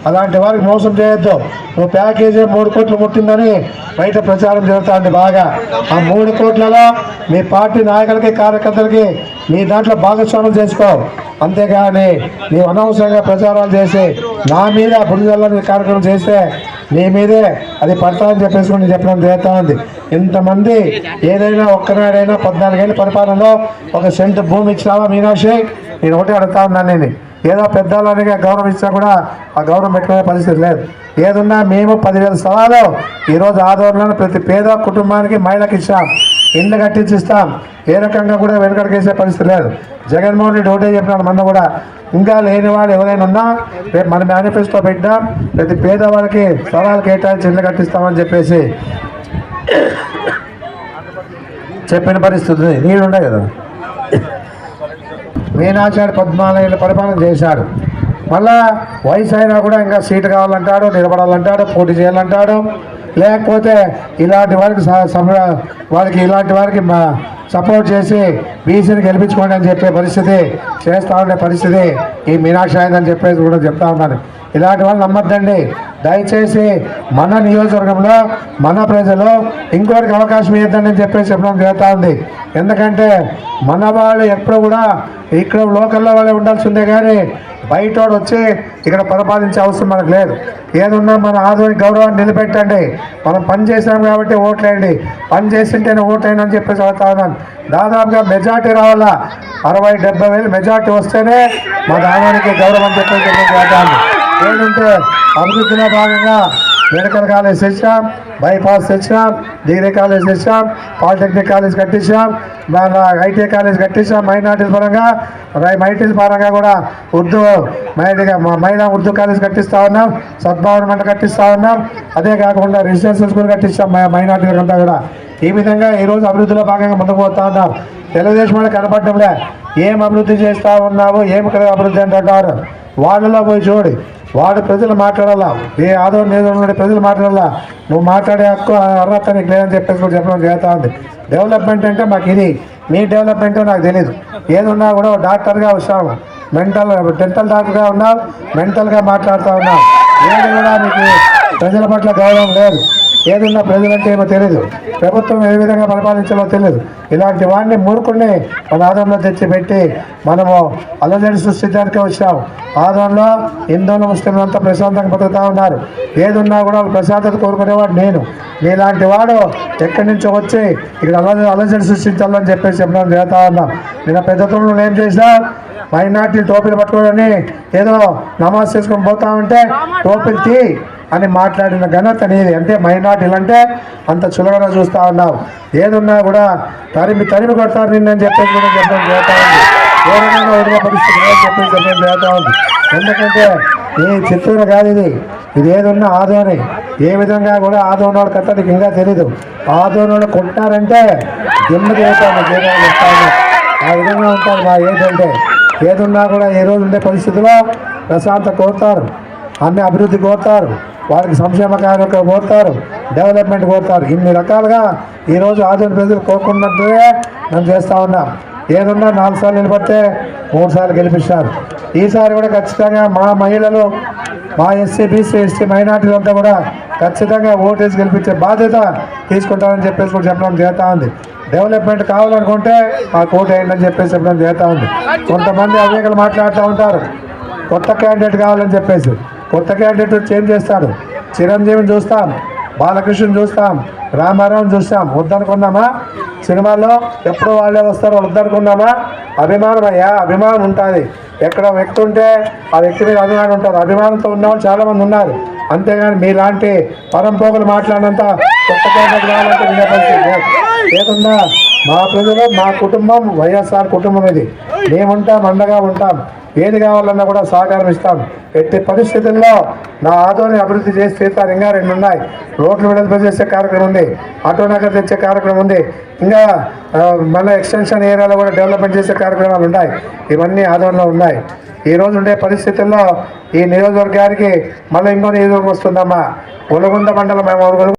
అలాంటి వారికి మోసం చేయొద్దు. నువ్వు ప్యాకేజీ 3 కోట్లు ముట్టిందని బయట ప్రచారం జరుగుతుంది బాగా. ఆ 3 కోట్లలో మీ పార్టీ నాయకులకి కార్యకర్తలకి మీ దాంట్లో భాగస్వామ్యం చేసుకో. అంతేగాని నీవు అనవసరంగా ప్రచారాలు చేసి నా మీద బుడిదల్లని కార్యక్రమం చేస్తే నీ మీదే అది పడతామని చెప్పేసుకుని చెప్పడం జరుగుతూ ఉంది. ఇంతమంది ఏదైనా ఒక్కనాడైనా 14 ఏళ్ళ పరిపాలనలో 1 సెంటు భూమి ఇచ్చినావా మీనాక్షి? నేను ఒకటి అడుగుతా ఉన్నాను. నేను ఏదో పెద్దవాళ్ళని గౌరవం ఇచ్చినా కూడా ఆ గౌరవం పెట్టుకునే పరిస్థితి లేదు. ఏదున్నా మేము 10,000 సవాలు ఈరోజు ఆదోళనలో ప్రతి పేద కుటుంబానికి మహిళకి ఇచ్చాం, ఇళ్ళు కట్టించి ఇస్తాం. ఏ రకంగా కూడా వెనుకడికేసే పరిస్థితి లేదు. జగన్మోహన్ రెడ్డి ఒకటే చెప్పినాడు మొన్న కూడా, ఇంకా లేని వాళ్ళు ఎవరైనా ఉన్నా రేపు మన మేనిఫెస్టో పెట్టాం, ప్రతి పేదవాళ్ళకి సవాలు కేటాయించి ఇళ్ళు కట్టిస్తామని చెప్పేసి చెప్పిన పరిస్థితి నీడుండే కదా. మీనాచారి 14 ఏళ్ళ పరిపాలన చేశాడు. మళ్ళా వయసు అయినా కూడా ఇంకా సీటు కావాలంటాడు, నిలబడాలంటాడు, పోటీ చేయాలంటాడు. లేకపోతే ఇలాంటి వారికి ఇలాంటి వారికి సపోర్ట్ చేసి బీసీని గెలిపించుకోండి అని చెప్పే పరిస్థితి చేస్తూ ఉండే పరిస్థితి ఈ మీనాక్షి అయిందని చెప్పేసి కూడా చెప్తా ఉన్నాను. ఇలాంటి వాళ్ళు నమ్మద్దండి దయచేసి. మన నియోజకవర్గంలో మన ప్రజలు ఇంకోటికి అవకాశం ఇద్దండి అని చెప్పేసి చెప్పడం జరుగుతూ ఉంది. ఎందుకంటే మన వాళ్ళు ఎప్పుడు కూడా ఇక్కడ లోకల్లో వాళ్ళే ఉండాల్సిందే కానీ బయటోడు వచ్చి ఇక్కడ పరిపాలించే అవసరం మనకు లేదు. ఏదున్నా మన ఆధునిక గౌరవాన్ని నిలబెట్టండి. మనం పని చేసాం కాబట్టి ఓట్లేయండి, పని చేసింటేనే ఓట్లేయండి అని చెప్పేసి అవుతా ఉన్నాను. దాదాపుగా మెజార్టీ రావాలా, 60-70 వేలు మెజార్టీ వస్తేనే మా దానికి గౌరవం అని చెప్పేసి చేద్దాము. ఏంటంటే అభివృద్ధిలో భాగంగా మెడికల్ కాలేజ్ తెచ్చాం, బైపాస్ తెచ్చాం, డిగ్రీ కాలేజ్ తెచ్చాం, పాలిటెక్నిక్ కాలేజ్ కట్టించాం, ఐటీ కాలేజ్ కట్టించాం. మైనార్టీల పరంగా కూడా మహిళా ఉర్దూ కాలేజ్ కట్టిస్తూ ఉన్నాం, సద్భావన మండలి కట్టిస్తూ ఉన్నాం. అదే కాకుండా రెసిడెన్షియల్ స్కూల్ కట్టించాం మైనార్టీలకంతా కూడా. ఈ విధంగా ఈరోజు అభివృద్ధిలో భాగంగా ముందుకు పోతా ఉన్నాం. తెలుగుదేశం వాళ్ళు కనపడటంలే, ఏం అభివృద్ధి చేస్తూ ఉన్నావు, ఏం అభివృద్ధి అంటారు. వాళ్ళలో పోయి చూడు, వాడు ప్రజలు మాట్లాడాలా, ఏ ఆదరణ నియోజకవర్గంలో ప్రజలు మాట్లాడాలా. నువ్వు మాట్లాడే హక్కు అర్హత నీకు లేదని చెప్పేసి కూడా చెప్పడం జరుగుతూ ఉంది. డెవలప్మెంట్ అంటే మాకు ఇది, మీ డెవలప్మెంట్ నాకు తెలియదు. ఏదున్నా కూడా డాక్టర్గా వచ్చాము, డెంటల్ డాక్టర్గా ఉన్నావు, మెంటల్గా మాట్లాడుతూ ఉన్నావు. ఏది కూడా మీకు ప్రజల పట్ల గౌరవం లేదు. ఏదున్నా ప్రజలంటే ఏమో తెలియదు, ప్రభుత్వం ఏ విధంగా పరిపాలించాలో తెలియదు. ఇలాంటి వాడిని మూర్ఖుడిని మన ఆదరణలో తెచ్చిపెట్టి మనము అల్లజడి సృష్టించడానికి వచ్చాము. ఆదరణలో హిందువులు ముస్లింలంతా ప్రశాంతంగా బతుకుతూ ఉన్నారు. ఏదున్నా కూడా ప్రశాంతత కోరుకునేవాడు నేను. నీలాంటి వాడు ఎక్కడి నుంచో వచ్చి ఇక్కడ అల్లజడి సృష్టించాలని చెప్పేసి చెప్పడం జరుగుతూ ఉన్నాం. నేను పెద్దతనంలో ఏం చేసినా మైనార్టీలు టోపీలు పట్టుకోవని ఏదో నమాజ్ చేసుకొని పోతా ఉంటే టోపీలు తీ అని మాట్లాడిన ఘనత నీది. అంటే మైనార్టీలు అంటే అంత చులకన చూస్తూ ఉన్నావు. ఏదున్నా కూడా తరిమి కొడతారు నిన్నని చెప్పేసి కూడా చెప్పడం జరుగుతూ ఉంది. ఏదైనా వదిలే పరిస్థితి చెప్పేసి చెప్పడం జరుగుతూ ఉంది. ఎందుకంటే ఈ చిత్తూరు కాదు ఇది ఏదున్నా ఆదోని. ఏ విధంగా కూడా ఆదోనోడు కథ నీకు ఇంకా తెలీదు. ఆదోనోడు కొట్టారంటే దిమ్ము చేస్తాను, ఆ విధంగా ఉంటారు. మా ఏంటంటే ఏదున్నా కూడా ఏ రోజు ఉండే పరిస్థితిలో ప్రశాంత కోరుతారు, అన్ని అభివృద్ధి కోరుతారు, వారికి సంక్షేమ కార్యక్రమం కోరుతారు, డెవలప్మెంట్ కోరుతారు. ఇన్ని రకాలుగా ఈరోజు ఆధునిక ప్రజలు కోరుకున్నట్టే మేము చేస్తూ ఉన్నాం. ఏదున్నా 4 సార్లు నిలబడితే 3 సార్లు గెలిపిస్తారు. ఈసారి కూడా ఖచ్చితంగా మా మహిళలు, మా ఎస్సీ బీసీ ఎస్టీ మైనార్టీలు అంతా కూడా ఖచ్చితంగా ఓటేసి గెలిపించే బాధ్యత తీసుకుంటామని చెప్పేసి కూడా చెప్పడం జరుగుతూ ఉంది. డెవలప్మెంట్ కావాలనుకుంటే ఆ కోట వేయండి చెప్పేసి చెప్పడం జరుగుతూ ఉంది. కొంతమంది అవేకలు మాట్లాడుతూ ఉంటారు, కొత్త క్యాండిడేట్ కావాలని చెప్పేసి. కొత్త క్యాండిడేట్ వచ్చి ఏం చేస్తాడు? చిరంజీవిని చూస్తాం, బాలకృష్ణని చూస్తాం, రామారావుని చూస్తాం. వద్దనుకున్నామా? సినిమాల్లో ఎప్పుడు వాళ్ళే వస్తారో వద్దనుకున్నామా? అభిమానం అయ్యా, అభిమానం ఉంటుంది. ఎక్కడ వ్యక్తి ఉంటే ఆ వ్యక్తి మీద అభిమానం ఉంటారు. అభిమానంతో ఉన్నవాళ్ళు చాలామంది ఉన్నారు. అంతేగాని మీలాంటి పరంపోకలు మాట్లాడినంత కొత్త క్యాండిడేట్ కావాలంటే వినపడుతుంది. ఏదన్నా మా ప్రజలు, మా కుటుంబం వైఎస్ఆర్ కుటుంబం ఇది. మేముంటాం, అండగా ఉంటాం. ఏది కావాలన్నా కూడా సహకారం ఇస్తాం. ఎట్టి పరిస్థితుల్లో నా ఆదోని అభివృద్ధి చేసి తీరుతారు. ఇంకా 2 ఉన్నాయి. రోడ్లు విడుదల చేసే కార్యక్రమం ఉంది, ఆటో నగర్ తెచ్చే కార్యక్రమం ఉంది, ఇంకా మన ఎక్స్టెన్షన్ ఏరియాలో కూడా డెవలప్మెంట్ చేసే కార్యక్రమాలు ఉన్నాయి. ఇవన్నీ ఆదోనిలో ఉన్నాయి. ఈరోజు ఉండే పరిస్థితుల్లో ఈ నియోజకవర్గానికి మళ్ళీ ఇంకో నియోజకవర్గం వస్తుందమ్మా. ఒలగొంద మండలం